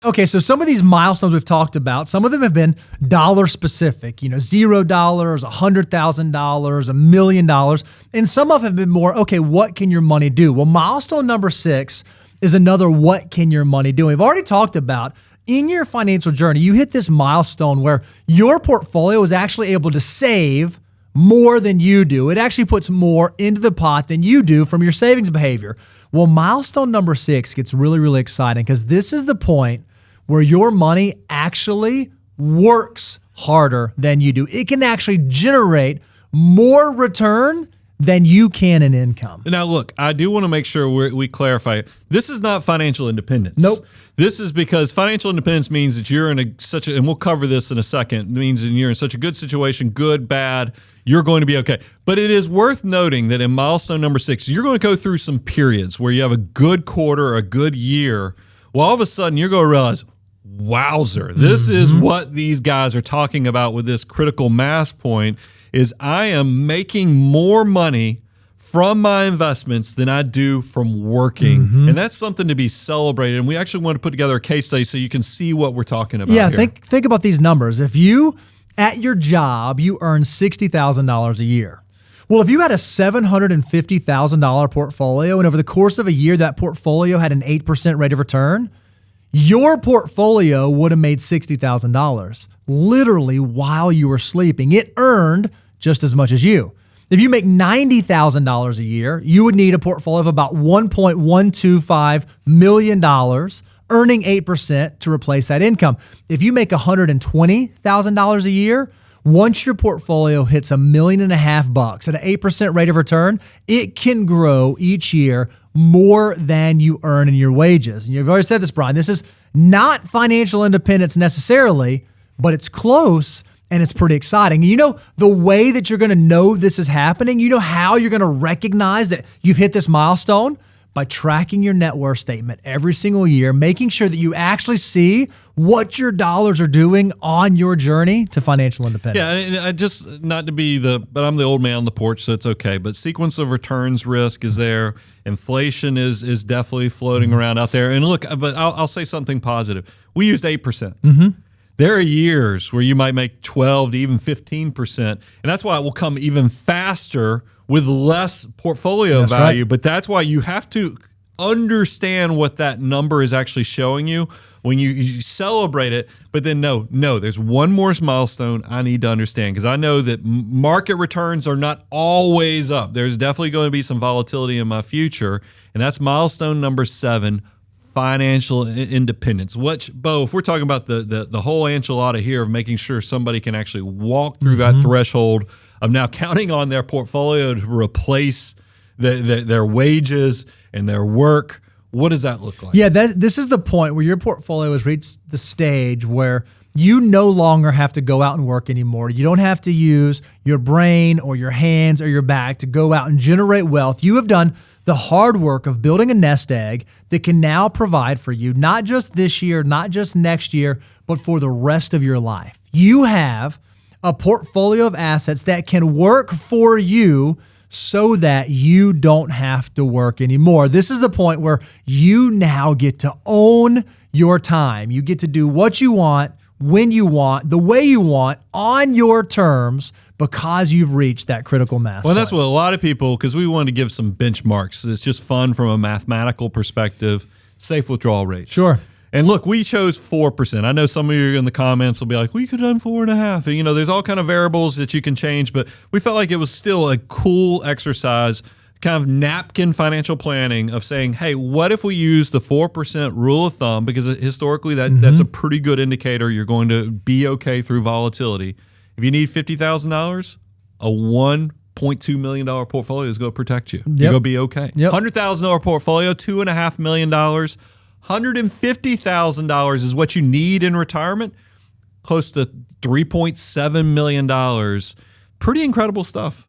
Okay, so some of these milestones we've talked about, some of them have been dollar specific, $0, $100,000, $1 million. And some of them have been more, okay, what can your money do? Well, milestone number 6 is another what can your money do? We've already talked about in your financial journey, you hit this milestone where your portfolio is actually able to save more than you do. It actually puts more into the pot than you do from your savings behavior. Well, milestone number 6 gets really, really exciting because this is the point where your money actually works harder than you do. It can actually generate more return than you can in income. Now, look, I do want to make sure we clarify. This is not financial independence. Nope. This is because financial independence means that you're in and we'll cover this in a second, it means that you're in such a good situation, good, bad, you're going to be okay. But it is worth noting that in milestone number 6, you're going to go through some periods where you have a good quarter, a good year. Well, all of a sudden, you're going to realize, wowzer, this is what these guys are talking about with this critical mass point, is I am making more money from my investments than I do from working. And that's something to be celebrated. And we actually want to put together a case study so you can see what we're talking about here. Think about these numbers. If you, at your job, you earn $60,000 a year. Well, if you had a $750,000 portfolio and over the course of a year that portfolio had an 8% rate of return, your portfolio would have made $60,000 literally while you were sleeping. It earned just as much as you. If you make $90,000 a year, you would need a portfolio of about $1.125 million, earning 8% to replace that income. If you make $120,000 a year, once your portfolio hits $1.5 million at an 8% rate of return, it can grow each year more than you earn in your wages. And you've already said this, Brian. This is not financial independence necessarily, but it's close and it's pretty exciting. You know the way that you're going to know this is happening? You know how you're going to recognize that you've hit this milestone? By tracking your net worth statement every single year, making sure that you actually see what your dollars are doing on your journey to financial independence. Yeah, and I just, not to be but I'm the old man on the porch, so it's okay. But sequence of returns risk is there. Inflation is definitely floating around out there. And look, but I'll say something positive. We used 8%. There are years where you might make 12 to even 15%. And that's why it will come even faster with less portfolio value. Right. But that's why you have to understand what that number is actually showing you when you celebrate it. But then no, there's one more milestone I need to understand, because I know that market returns are not always up. There's definitely going to be some volatility in my future. And that's milestone number 7, financial independence. Which, Bo, if we're talking about the whole enchilada here of making sure somebody can actually walk through that threshold of now counting on their portfolio to replace their wages and their work, what does that look like? Yeah, this is the point where your portfolio has reached the stage where you no longer have to go out and work anymore. You don't have to use your brain or your hands or your back to go out and generate wealth. You have done the hard work of building a nest egg that can now provide for you, not just this year, not just next year, but for the rest of your life. You have a portfolio of assets that can work for you so that you don't have to work anymore. This is the point where you now get to own your time. You get to do what you want, when you want, the way you want, on your terms, because you've reached that critical mass. Well, that's what a lot of people, because we wanted to give some benchmarks. It's just fun from a mathematical perspective. Safe withdrawal rates. Sure. And look, we chose 4%. I know some of you in the comments will be like, we could have done 4.5. And, there's all kind of variables that you can change, but we felt like it was still a cool exercise, kind of napkin financial planning of saying, hey, what if we use the 4% rule of thumb? Because historically that's a pretty good indicator you're going to be okay through volatility. If you need $50,000, a $1.2 million portfolio is going to protect you. You're going to be okay. $100,000 portfolio, $2.5 million. $150,000 is what you need in retirement, close to $3.7 million. Pretty incredible stuff.